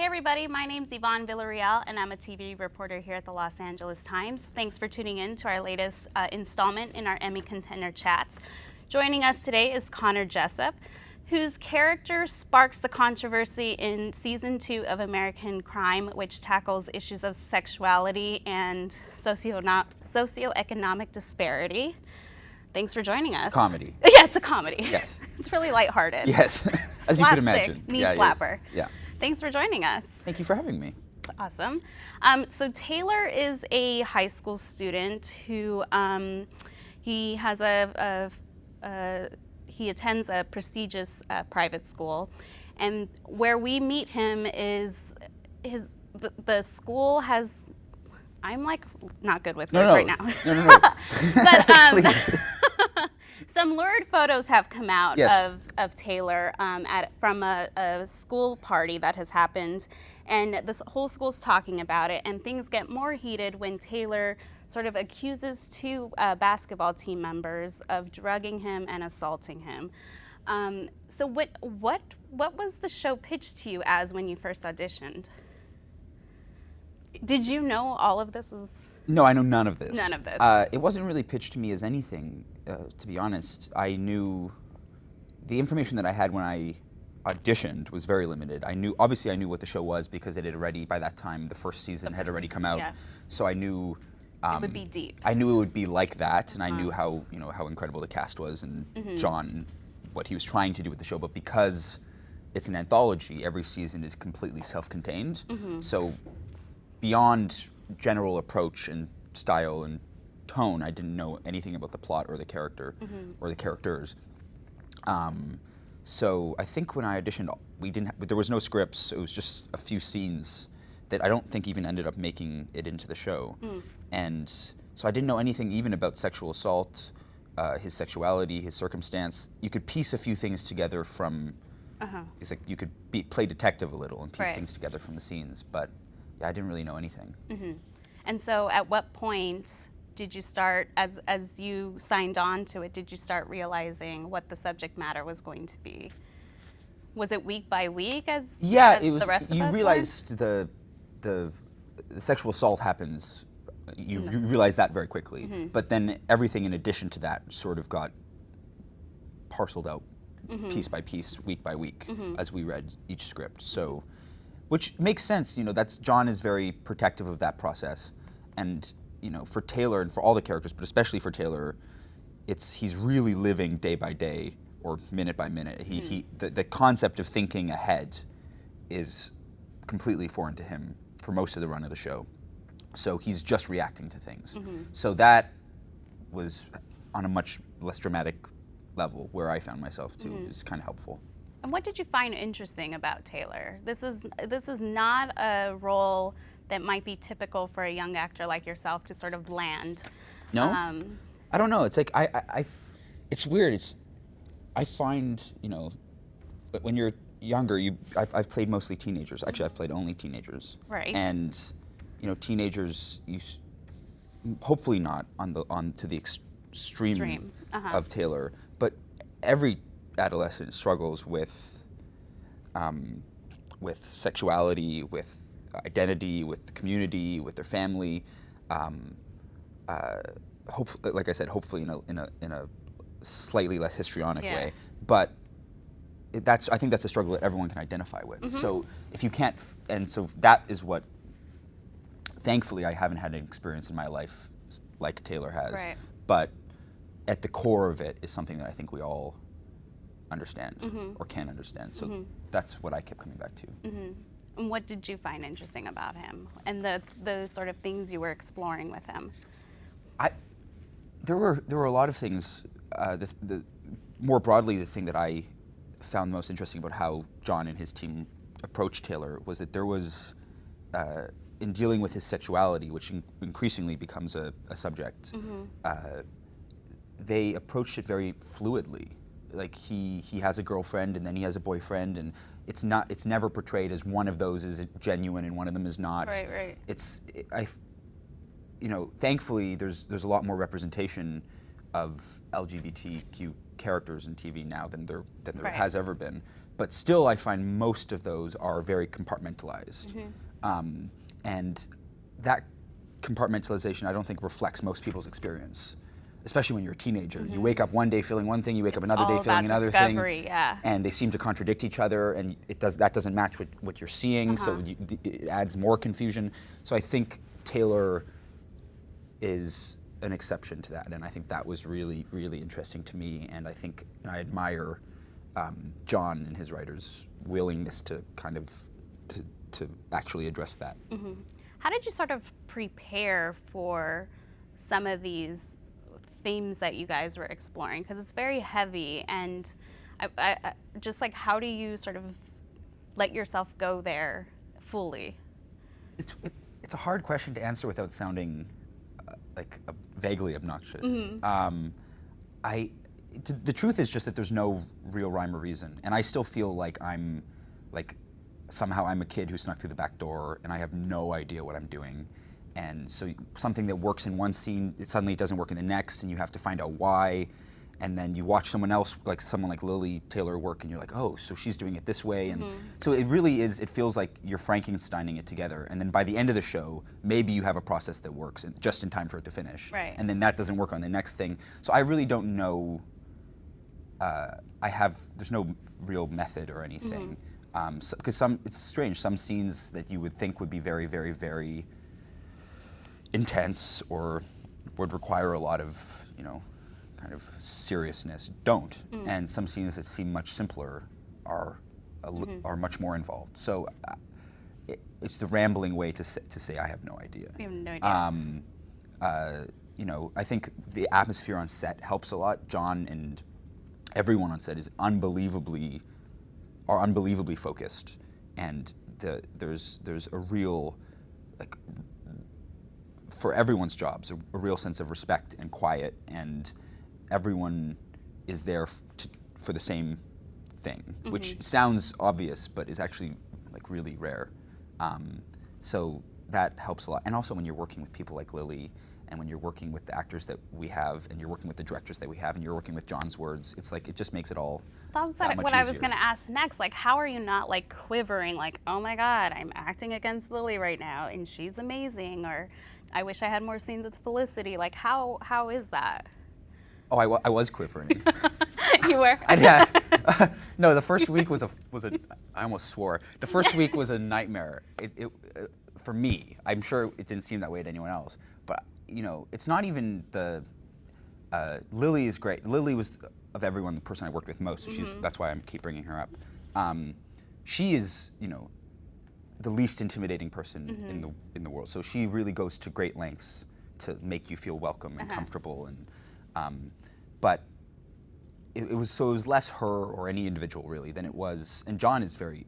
everybody, my name's Yvonne Villarreal and I'm a TV reporter here at the Los Angeles Times. Thanks for tuning in to our latest installment in our Emmy Contender Chats. Joining us today is Connor Jessup, whose character sparks the controversy in Season 2 of American Crime, which tackles issues of sexuality and socioeconomic disparity. Thanks for joining us. Comedy. Yeah, it's a comedy. Yes. It's really lighthearted. Yes, as you could imagine. Knee slapper. Yeah. Thanks for joining us. Thank you for having me. It's awesome. So Taylor is a high school student who he has he attends a prestigious private school, and where we meet him is the school has. I'm like not good with words right now. No. But Please. some lurid photos have come out Yes. of Taylor from a school party that has happened, and this whole school's talking about it, and things get more heated when Taylor sort of accuses two basketball team members of drugging him and assaulting him. So what was the show pitched to you as when you first auditioned? Did you know all of this was? No, I know none of this. None of this. It wasn't really pitched to me as anything, to be honest. I knew the information that I had when I auditioned was very limited. Obviously I knew what the show was because it had already, by that time, the first season had already come out. Yeah. So I knew It would be deep. I knew it would be like that, and I knew how incredible the cast was and John, what he was trying to do with the show. But because it's an anthology, every season is completely self-contained. So beyond general approach and style and tone, I didn't know anything about the plot or the character or the characters. So I think when I auditioned, there was no scripts. It was just a few scenes that I don't think even ended up making it into the show. And so I didn't know anything even about sexual assault, his sexuality, his circumstance. You could piece a few things together from. It's like you could play detective a little and piece things together from the scenes, but. Yeah, I didn't really know anything. And so at what point did you start, as you signed on to it, did you start realizing what the subject matter was going to be? Was it week by week as it was, the rest of us you realized the sexual assault happens, you realize that very quickly. But then everything in addition to that sort of got parceled out piece by piece, week by week, as we read each script. So. Which makes sense, John is very protective of that process, and for Taylor and for all the characters, but especially for Taylor, he's really living day by day or minute by minute. The concept of thinking ahead is completely foreign to him for most of the run of the show, so he's just reacting to things. So that was on a much less dramatic level where I found myself too, which is kind of helpful. And what did you find interesting about Taylor? This is not a role that might be typical for a young actor like yourself to sort of land. No, I don't know. It's like it's weird. I find that when you're younger, I've played mostly teenagers. Actually, I've played only teenagers. Right. And teenagers, hopefully not to the extreme of Taylor, but every adolescent struggles with sexuality, with identity, with the community, with their family. Like I said, hopefully in a slightly less histrionic way. But I think that's a struggle that everyone can identify with. So if you can't, and so that is what. Thankfully, I haven't had an experience in my life like Taylor has. Right. But at the core of it is something that I think we all understand or can understand. So that's what I kept coming back to. And what did you find interesting about him and the sort of things you were exploring with him? There were a lot of things. More broadly, the thing that I found most interesting about how John and his team approached Taylor was that there was, in dealing with his sexuality, which increasingly becomes a subject, they approached it very fluidly. Like he has a girlfriend and then he has a boyfriend, and it's never portrayed as one of those is genuine and one of them is not. Right. Thankfully there's a lot more representation of LGBTQ characters in TV now than there has ever been. but still I find most of those are very compartmentalized. And that compartmentalization I don't think reflects most people's experience, especially when you're a teenager. You wake up one day feeling one thing, you wake up another day feeling another thing, and they seem to contradict each other, and that doesn't match what you're seeing, so it adds more confusion. So I think Taylor is an exception to that, and I think that was really, really interesting to me, and I think I admire John and his writers' willingness to kind of to actually address that. How did you sort of prepare for some of these themes that you guys were exploring? Because it's very heavy, and I just like, how do you sort of let yourself go there fully? It's a hard question to answer without sounding vaguely obnoxious. The truth is just that there's no real rhyme or reason, and I still feel like somehow I'm a kid who snuck through the back door and I have no idea what I'm doing. And so something that works in one scene, it doesn't work in the next, and you have to find out why. And then you watch someone else, like someone like Lily Taylor work, and you're like, oh, so she's doing it this way. And so it really is, it feels like you're Frankensteining it together. And then by the end of the show, maybe you have a process that works just in time for it to finish. Right. And then that doesn't work on the next thing. So I really don't know, there's no real method or anything. Because it's strange, some scenes that you would think would be very, very, very intense or would require a lot of, kind of seriousness don't. And some scenes that seem much simpler are much more involved. So it's the rambling way to say I have no idea. You have no idea. I think the atmosphere on set helps a lot. John and everyone on set is unbelievably focused, and there's a real, like, for everyone's jobs, a real sense of respect and quiet, and everyone is there for the same thing, which sounds obvious but is actually like really rare. So that helps a lot. And also when you're working with people like Lily, and when you're working with the actors that we have, and you're working with the directors that we have, and you're working with John's words, it's like, it just makes it all that was what I was going to ask next. Like, how are you not like quivering, like, oh my God, I'm acting against Lily right now, and she's amazing, or I wish I had more scenes with Felicity. Like, how is that? Oh, I was quivering. You were? Yeah. No, the first week was I almost swore. The first week was a nightmare. It for me. I'm sure it didn't seem that way to anyone else. But, it's not even Lily is great. Lily was, of everyone, the person I worked with most. That's why I keep bringing her up. She is, the least intimidating person in the world. So she really goes to great lengths to make you feel welcome and comfortable. And but it was less her or any individual really than it was. And John is very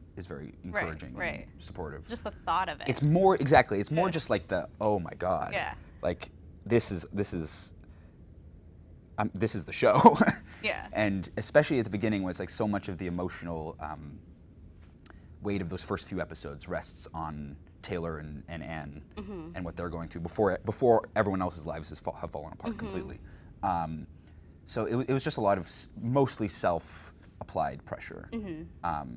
encouraging and supportive. Just the thought of it. It's more It's more just like the, oh my God. Yeah. Like this is the show. Yeah. And especially at the beginning, when it's like so much of the emotional weight of those first few episodes rests on Taylor and Anne and what they're going through before everyone else's lives have fallen apart completely. So it was just a lot of mostly self-applied pressure.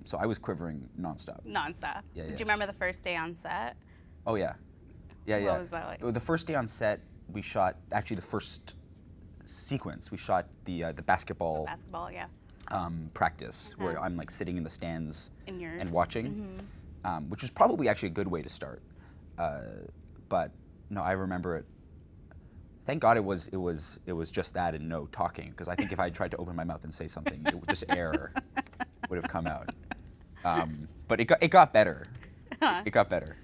So I was quivering nonstop. Nonstop. Yeah, Do you remember the first day on set? Oh yeah. Yeah. What was that like? The first day on set, we shot, actually the first sequence, we shot the basketball. Basketball, yeah. Practice where I'm like sitting in the stands and watching, Mm-hmm. Which was probably actually a good way to start. But no, I remember it. Thank God it was just that and no talking, because I think if I tried to open my mouth and say something, it would just air would have come out. But it got better. Huh. It got better.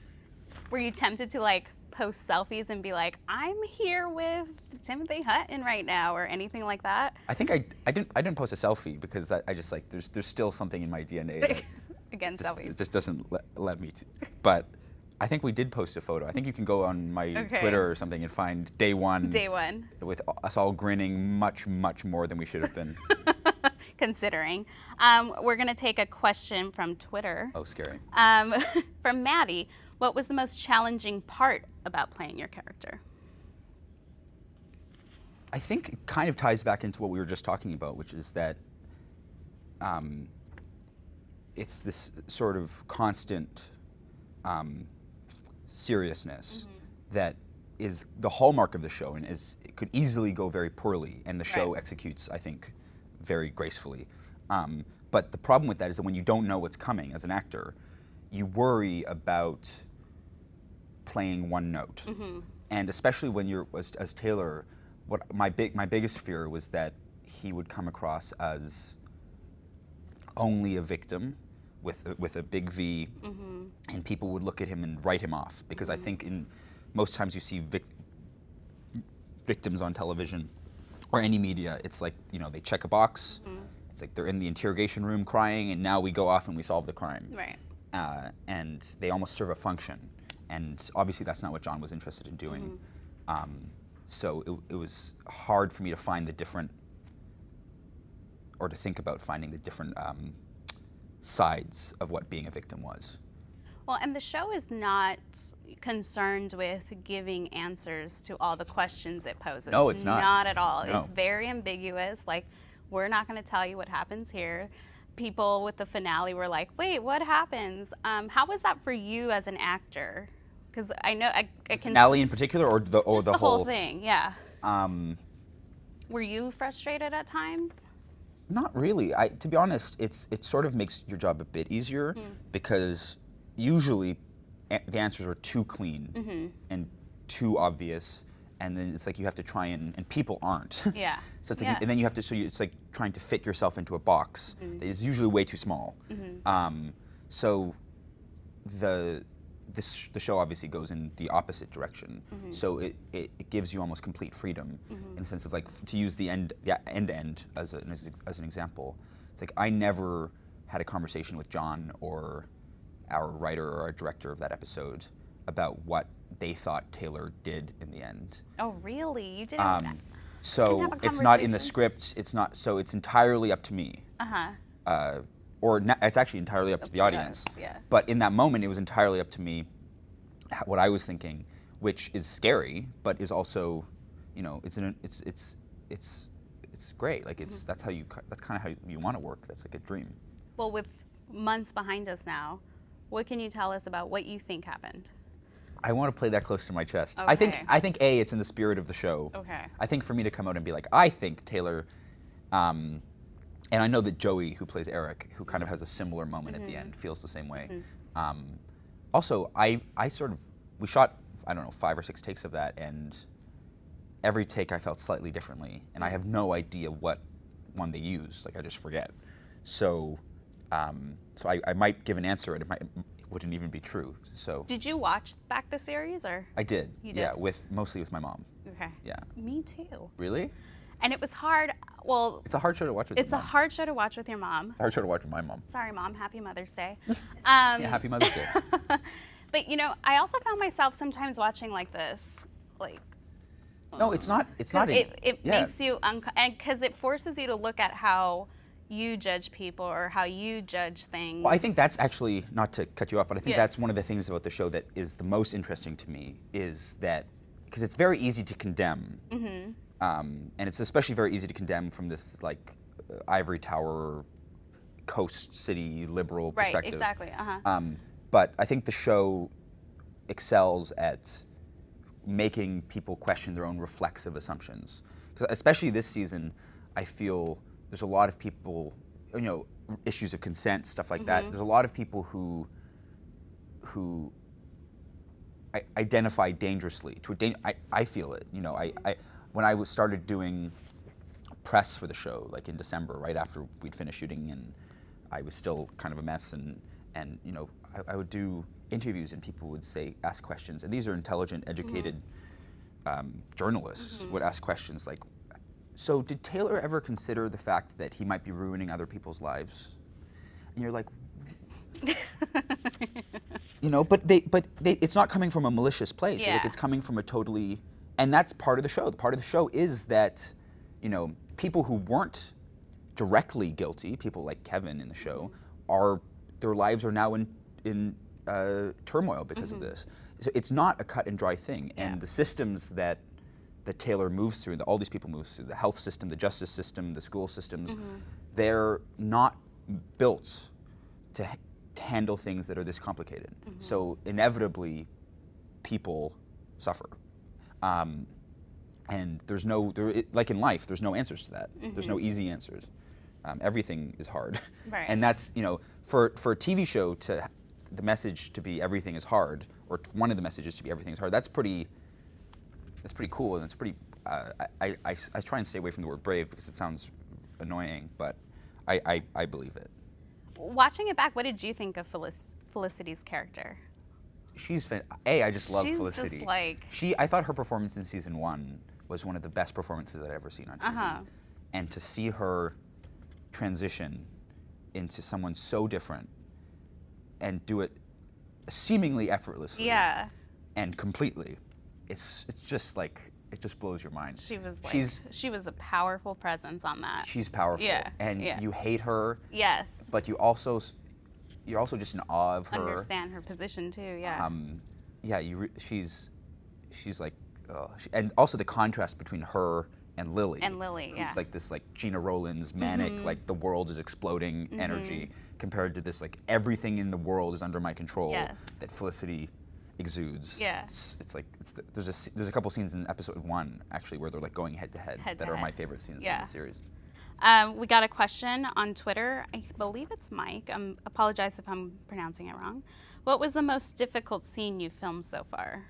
Were you tempted to like post selfies and be like, I'm here with Timothy Hutton right now, or anything like that? I think I didn't post a selfie because I just like there's still something in my DNA that Against selfies. it just doesn't let me. But I think we did post a photo. I think you can go on my Twitter or something and find day one. Day one. With us all grinning much more than we should have been. Considering. We're going to take a question from Twitter. Oh, scary. From Maddie. What was the most challenging part about playing your character? I think it kind of ties back into what we were just talking about, which is that it's this sort of constant seriousness that is the hallmark of the show, and it could easily go very poorly, and the show executes, I think, very gracefully. But the problem with that is that when you don't know what's coming as an actor, you worry about playing one note. And especially when you're, as Taylor, what my biggest fear was that he would come across as only a victim with a big V, and people would look at him and write him off. Because I think most times you see victims on television or any media, it's like, you know, they check a box, it's like they're in the interrogation room crying, and now we go off and we solve the crime. Right. And they almost serve a function. And obviously that's not what John was interested in doing. So it was hard for me to find the different, or to think about finding the different sides of what being a victim was. Well, and the show is not concerned with giving answers to all the questions it poses. No, it's not. Not at all. No. It's very ambiguous. Like, we're not going to tell you what happens here. People with the finale were like, wait, what happens? How was that for you as an actor? Because I know I can... Finale in particular, or the whole thing, yeah. Were you frustrated at times? Not really. To be honest, it sort of makes your job a bit easier, because usually the answers are too clean and too obvious, and then it's like you have to try and people aren't. Yeah. So it's like, and then you have to, it's like trying to fit yourself into a box that is usually way too small. So the show obviously goes in the opposite direction. So it gives you almost complete freedom in the sense of, like, to use the end as an example. It's like I never had a conversation with John or our writer or our director of that episode about what they thought Taylor did in the end. Oh, really? You didn't? So it's not in the script. It's not. So it's entirely up to me. It's actually entirely up to the audience. Us, yeah. But in that moment, it was entirely up to me what I was thinking, which is scary, but is also, you know, it's great. Like that's kind of how you want to work. That's like a dream. Well, with months behind us now, what can you tell us about what you think happened? I want to play that close to my chest. Okay. I think it's in the spirit of the show. Okay. I think for me to come out and be like, I think Taylor, and I know that Joey, who plays Eric, who kind of has a similar moment at the end, feels the same way. Also, we shot, I don't know, 5 or 6 takes of that, and every take I felt slightly differently, and I have no idea what one they used. Like, I just forget. So, I might give an answer, and it wouldn't even be true. So. Did you watch back the series, or? I did. You did? Yeah, mostly with my mom. Okay. Yeah. Me too. Really? And it was hard. Well, it's a hard show to watch with It's a hard show to watch with your mom. Hard show to watch with my mom. Sorry, Mom. Happy Mother's Day. Yeah, Happy Mother's Day. But, you know, I also found myself sometimes watching like this, like. No, it's not. It's not. It makes you and because it forces you to look at how you judge people or how you judge things. Well, I think that's actually, not to cut you off, but I think that's one of the things about the show that is the most interesting to me, is that because it's very easy to condemn. And it's especially very easy to condemn from this, like, ivory tower, coast city liberal perspective. Right, exactly. But I think the show excels at making people question their own reflexive assumptions. Because especially this season, I feel there's a lot of people, you know, issues of consent, stuff like that. There's a lot of people who identify dangerously. I feel it. You know, when I started doing press for the show, like in December, right after we'd finished shooting, and I was still kind of a mess, and you know, I would do interviews, and people would ask questions, and these are intelligent, educated journalists would ask questions like, so did Taylor ever consider the fact that he might be ruining other people's lives? And you're like, you know, but it's not coming from a malicious place. Yeah. Like, it's coming from a totally, and that's part of the show. The part of the show is that, you know, people who weren't directly guilty, people like Kevin in the show, their lives are now in turmoil because of this. So it's not a cut and dry thing. Yeah. And the systems that Taylor moves through, that all these people move through, the health system, the justice system, the school systems, they're not built to handle things that are this complicated. So inevitably, people suffer. And like in life, there's no answers to that. There's no easy answers. Everything is hard. Right. And that's, for a TV show the message to be everything is hard, or one of the messages to be everything is hard, that's pretty cool, and it's pretty, I try and stay away from the word brave because it sounds annoying, but I believe it. Watching it back, what did you think of Felicity's character? I just love She's Felicity. just like... I thought her performance in season 1 was one of the best performances I'd ever seen on TV. And to see her transition into someone so different and do it seemingly effortlessly and completely, it's just like, it just blows your mind. She was a powerful presence on that. She's powerful. And you hate her. Yes. But you're also just in awe of her. Understand her position too. She's like, and also the contrast between her and Lily. Who's like this like Gina Rowlands manic, like the world is exploding energy, compared to this like everything in the world is under my control that Felicity exudes. It's like there's a couple scenes in episode 1 actually where they're like going head to head that are my favorite scenes in the series. We got a question on Twitter. I believe it's Mike. Apologize if I'm pronouncing it wrong. What was the most difficult scene you filmed so far?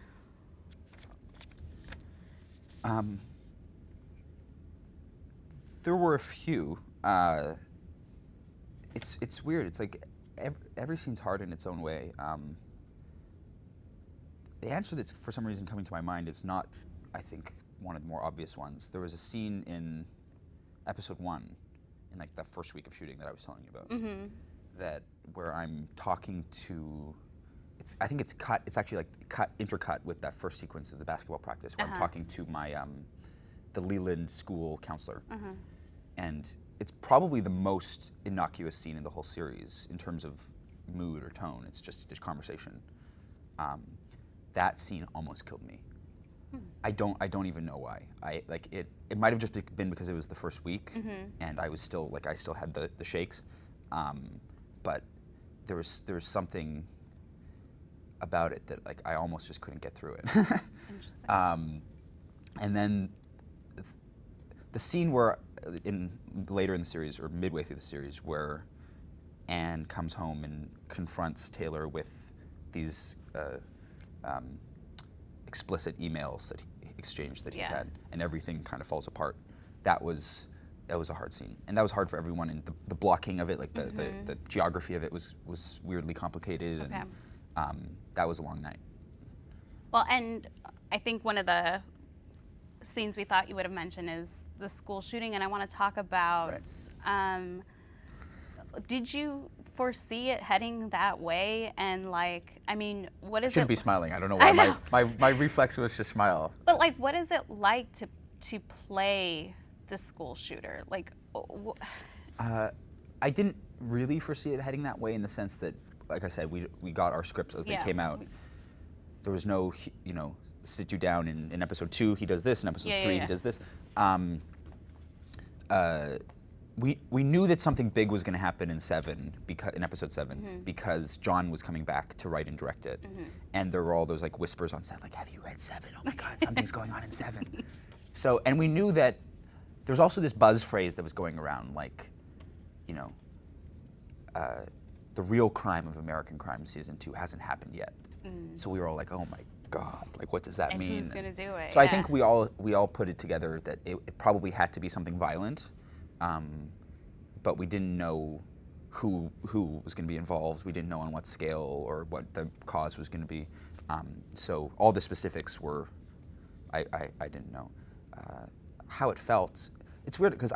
There were a few. It's weird. It's like every scene's hard in its own way. The answer that's for some reason coming to my mind is not, I think, one of the more obvious ones. There was a scene in episode 1, in like the first week of shooting that I was telling you about, where I'm talking to, I think it's cut. It's actually like intercut with that first sequence of the basketball practice where I'm talking to my the Leland school counselor, and it's probably the most innocuous scene in the whole series in terms of mood or tone. It's just a conversation. That scene almost killed me. I don't even know why. It might have just been because it was the first week, and I was still I still had the shakes, but there was something about it that I almost just couldn't get through it. Interesting. And then the scene where later in the series or midway through the series where Anne comes home and confronts Taylor with these explicit emails that he exchanged that he's had, and everything kind of falls apart. That was a hard scene, and that was hard for everyone. And the blocking of it, like the geography of it, was weirdly complicated, and that was a long night. Well, and I think one of the scenes we thought you would have mentioned is the school shooting, and I want to talk about. Did you foresee it heading that way? And what is it? Shouldn't be smiling. I don't know why my reflex was to smile. But what is it like to play the school shooter? I didn't really foresee it heading that way in the sense that, like I said, we got our scripts as they came out. There was no, sit you down in episode 2 he does this, in episode 3 he does this. We knew that something big was going to happen in episode 7 because John was coming back to write and direct it, and there were all those whispers on set have you read 7? Oh my God, something's going on in 7. So, and we knew that there's also this buzz phrase that was going around the real crime of American Crime season 2 hasn't happened yet. So we were all like, oh my God, what does that mean? Who's gonna do it? So I think we all put it together that it probably had to be something violent. But we didn't know who was going to be involved. We didn't know on what scale or what the cause was going to be. So all the specifics were, I didn't know. How it felt, it's weird because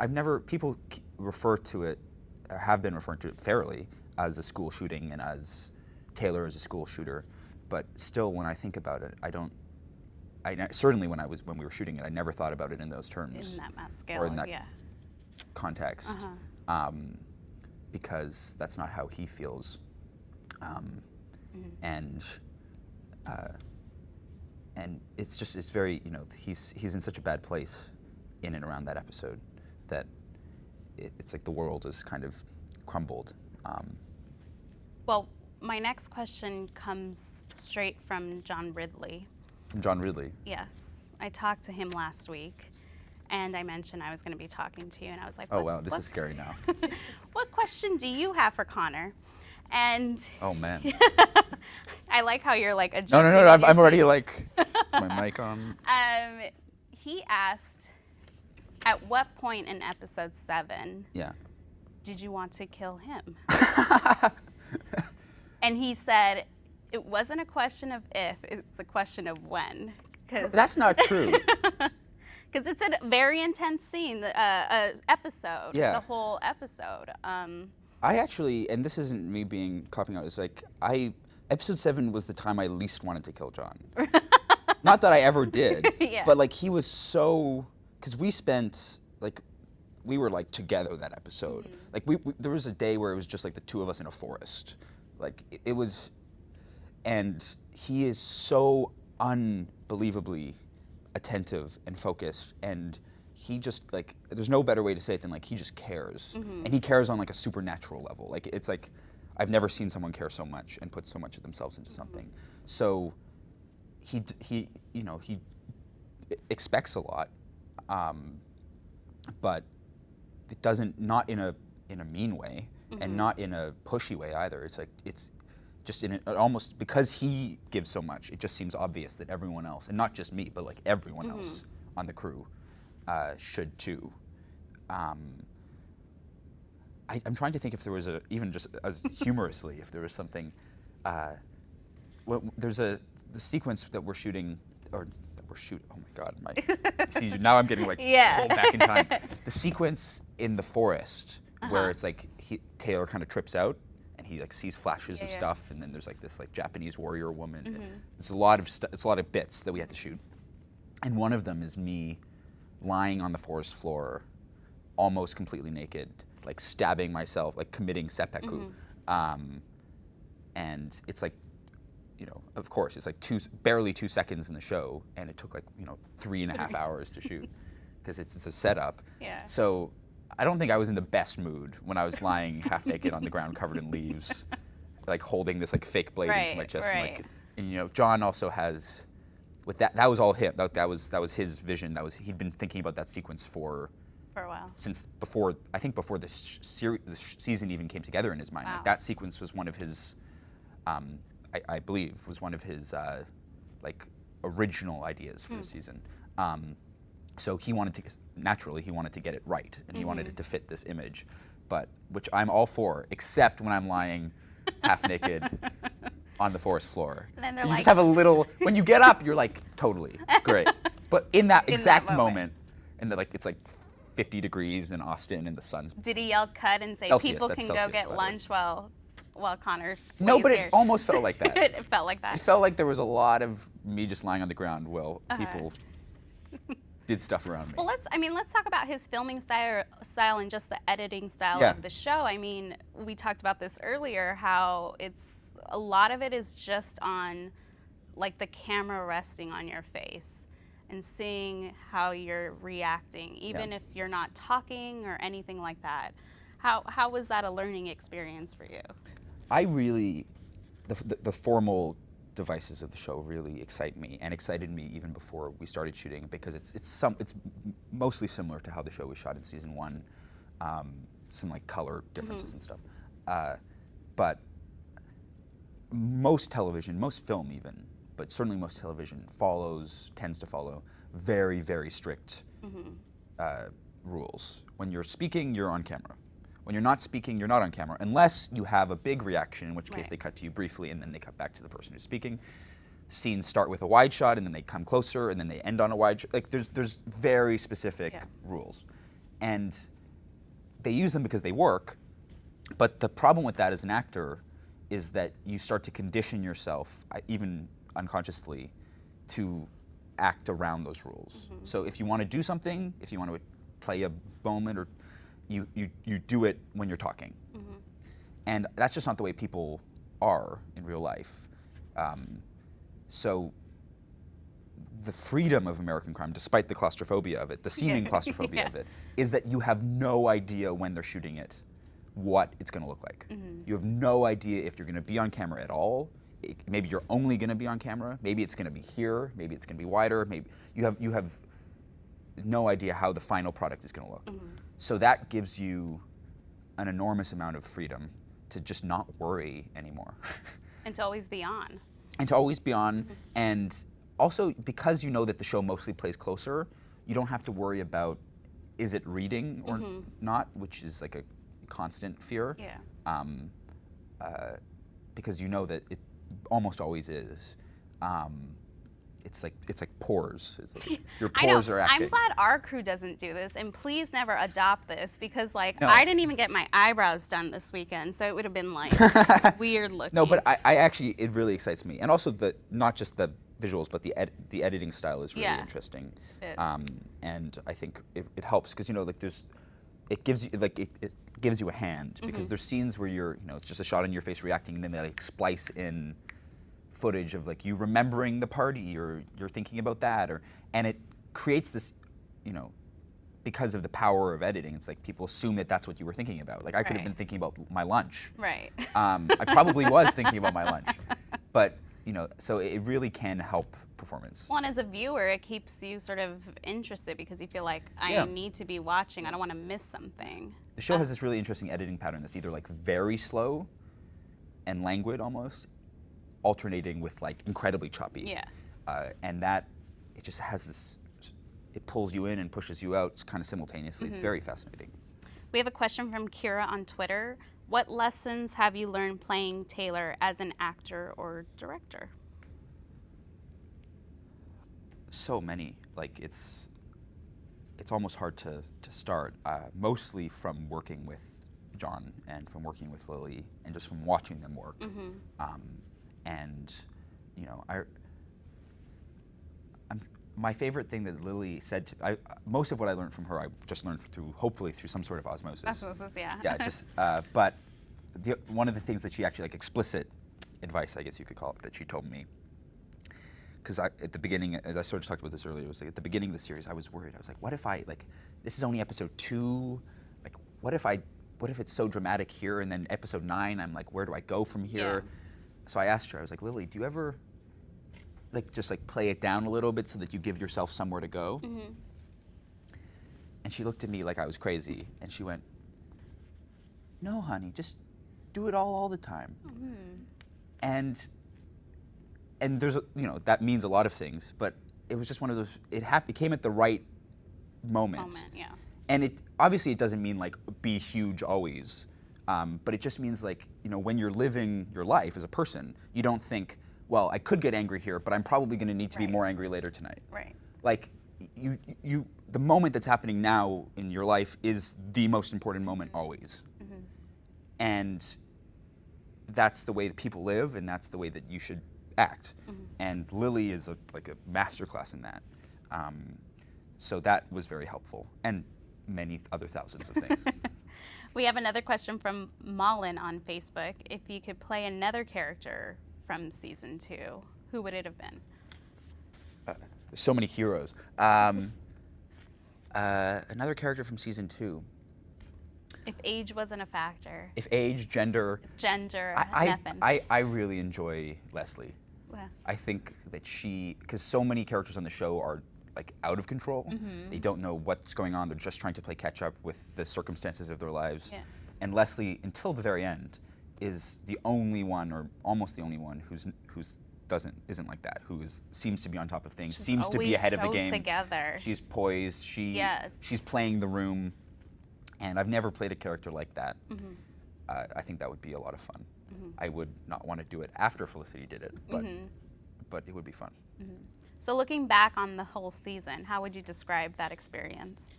people refer to it, or have been referring to it fairly, as a school shooting and as Taylor as a school shooter. But still, when I think about it, certainly when we were shooting it, I never thought about it in those terms. In that mass scale, or in that context, because that's not how he feels, and it's very he's in such a bad place in and around that episode that it's like the world is kind of crumbled, Well, my next question comes straight from John Ridley. From John Ridley. Yes. I talked to him last week, and I mentioned I was going to be talking to you, and I was like, Oh, wow, this is scary now. What question do you have for Connor? And Oh, man. I like how you're like adjusting. No, I'm already like, is my mic on? He asked, at what point in episode 7 Yeah. did you want to kill him? And he said, it wasn't a question of if, it's a question of when. That's not true. Because it's a very intense scene, episode, Yeah. the whole episode. I actually, and this isn't me being copying out, it's like, episode 7 was the time I least wanted to kill John. Not that I ever did, Yeah. but like he was so, because we were like together that episode. Mm-hmm. Like there was a day where it was just like the two of us in a forest. Like it was, and he is so unbelievably attentive and focused, and he just like, there's no better way to say it than like he just cares. Mm-hmm. And he cares on like a supernatural level. Like it's like, I've never seen someone care so much and put so much of themselves into something. So he expects a lot, but it doesn't, not in a mean way, and not in a pushy way either. It's like, it's just in almost, because he gives so much, it just seems obvious that everyone else, and not just me, but like everyone else on the crew should too. I'm trying to think if there was even just as humorously, if there was something, there's the sequence that we're shooting, oh my God, see, now I'm getting like pulled back in time. The sequence in the forest where it's like Taylor kind of trips out and he like sees flashes of stuff, and then there's like this like Japanese warrior woman. It's a lot of bits that we had to shoot, and one of them is me lying on the forest floor, almost completely naked, like stabbing myself, like committing seppuku, and it's like, of course, it's like barely 2 seconds in the show, and it took like 3.5 hours to shoot because it's a setup. Yeah. So I don't think I was in the best mood when I was lying half naked on the ground covered in leaves, like holding this like fake blade into my chest. Right. And John also has, with that was all him. That was his vision. He'd been thinking about that sequence for a while. Since before the season even came together in his mind. Wow. Like, that sequence was one of his, I believe, was one of his like original ideas for the season. So he wanted to get it right, and he wanted it to fit this image, which I'm all for, except when I'm lying half naked on the forest floor. And then they're you like, just have a little, when you get up, you're like, totally, great. But in that exact moment, and it's like 50 degrees in Austin and the sun's... Did he yell cut and say, Celsius, people that's can Celsius, go get lunch while Connor's No, but here? it almost felt like that. It felt like that. It felt like there was a lot of me just lying on the ground while people did stuff around me. Well, let's talk about his filming style and just the editing style of the show. I mean, we talked about this earlier, how a lot of it is just on like the camera resting on your face and seeing how you're reacting, even if you're not talking or anything like that. How was that a learning experience for you? I really, the formal devices of the show really excite me, and excited me even before we started shooting, because it's mostly similar to how the show was shot in season 1, some like color differences and stuff. But most television, most film even, but certainly most television tends to follow very, very strict rules. When you're speaking, you're on camera. When you're not speaking, you're not on camera, unless you have a big reaction, in which case they cut to you briefly and then they cut back to the person who's speaking. Scenes start with a wide shot and then they come closer and then they end on a wide shot. Like there's very specific rules. And they use them because they work, but the problem with that as an actor is that you start to condition yourself, even unconsciously, to act around those rules. So if you want to do something, if you want to play a moment, or you do it when you're talking. And that's just not the way people are in real life. So the freedom of American crime, despite the claustrophobia of it, the seeming claustrophobia of it, is that you have no idea when they're shooting it what it's going to look like. You have no idea if you're going to be on camera at all. Maybe you're only going to be on camera. Maybe it's going to be here. Maybe it's going to be wider. Maybe you have no idea how the final product is going to look. So that gives you an enormous amount of freedom to just not worry anymore. And to always be on. And to always be on. And also, because you know that the show mostly plays closer, you don't have to worry about, is it reading or not, which is like a constant fear. Yeah. Because you know that it almost always is. It's like pores. It's like your pores are acting. I'm glad our crew doesn't do this, and please never adopt this, because like No. I didn't even get my eyebrows done this weekend, so it would have been like weird looking. No, but I actually, it really excites me, and also not just the visuals, but the editing style is really interesting. And I think it helps because like it gives you a hand, because there's scenes where you're it's just a shot on your face reacting, and then they like splice in footage of like you remembering the party, or you're thinking about that, and it creates this, because of the power of editing, it's like people assume that that's what you were thinking about. Like I could have been thinking about my lunch. Right. I probably was thinking about my lunch, but so it really can help performance. Well, and as a viewer, it keeps you sort of interested because you feel like I need to be watching. I don't want to miss something. The show has this really interesting editing pattern that's either like very slow and languid almost, alternating with like incredibly choppy. Yeah. And that, it just has this, it pulls you in and pushes you out kind of simultaneously. It's very fascinating. We have a question from Kira on Twitter. What lessons have you learned playing Taylor as an actor or director? So many. Like it's almost hard to start. Mostly from working with John and from working with Lily and just from watching them work. And my favorite thing that Lily said to most of what I learned from her, I just learned hopefully through some sort of osmosis. Osmosis, yeah. Yeah, just but one of the things that she actually, like, explicit advice, I guess you could call it, that she told me, because at the beginning, as I sort of talked about this earlier, it was like at the beginning of the series, I was worried. I was like, what if this is only episode 2, like what if it's so dramatic here, and then episode 9, I'm like, where do I go from here? Yeah. So I asked her, I was like, Lily, do you ever just play it down a little bit so that you give yourself somewhere to go? And she looked at me like I was crazy, and she went, no, honey, just do it all the time. And there's that means a lot of things, but it was just one of those, it came at the right moment. Yeah. And it obviously, it doesn't mean like be huge always, but it just means like, when you're living your life as a person, you don't think, well, I could get angry here, but I'm probably going to need to be more angry later tonight. Right. Like the moment that's happening now in your life is the most important moment always. And that's the way that people live, and that's the way that you should act. And Lily is like a masterclass in that. So that was very helpful, and many other thousands of things. We have another question from Malin on Facebook. If you could play another character from season 2, who would it have been? So many heroes. Another character from season 2. If age wasn't a factor. If age, gender. Nothing. I really enjoy Leslie. Yeah. I think that because so many characters on the show are like out of control. They don't know what's going on. They're just trying to play catch up with the circumstances of their lives. Yeah. And Leslie, until the very end, is the only one, or almost the only one, isn't like that. Seems to be on top of things. Seems to be ahead of the game. Together. She's poised. She's playing the room. And I've never played a character like that. I think that would be a lot of fun. I would not want to do it after Felicity did it, but it would be fun. So looking back on the whole season, how would you describe that experience?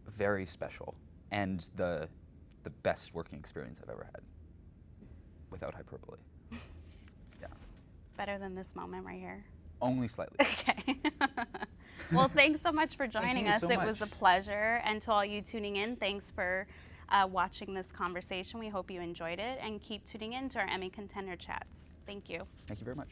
Very special, and the best working experience I've ever had, without hyperbole. Yeah. Better than this moment right here? Only slightly. Okay. Well, thanks so much for joining us. So it much. was a pleasure. And to all you tuning in, thanks for watching this conversation. We hope you enjoyed it, and keep tuning in to our Emmy Contender Chats. Thank you. Thank you very much.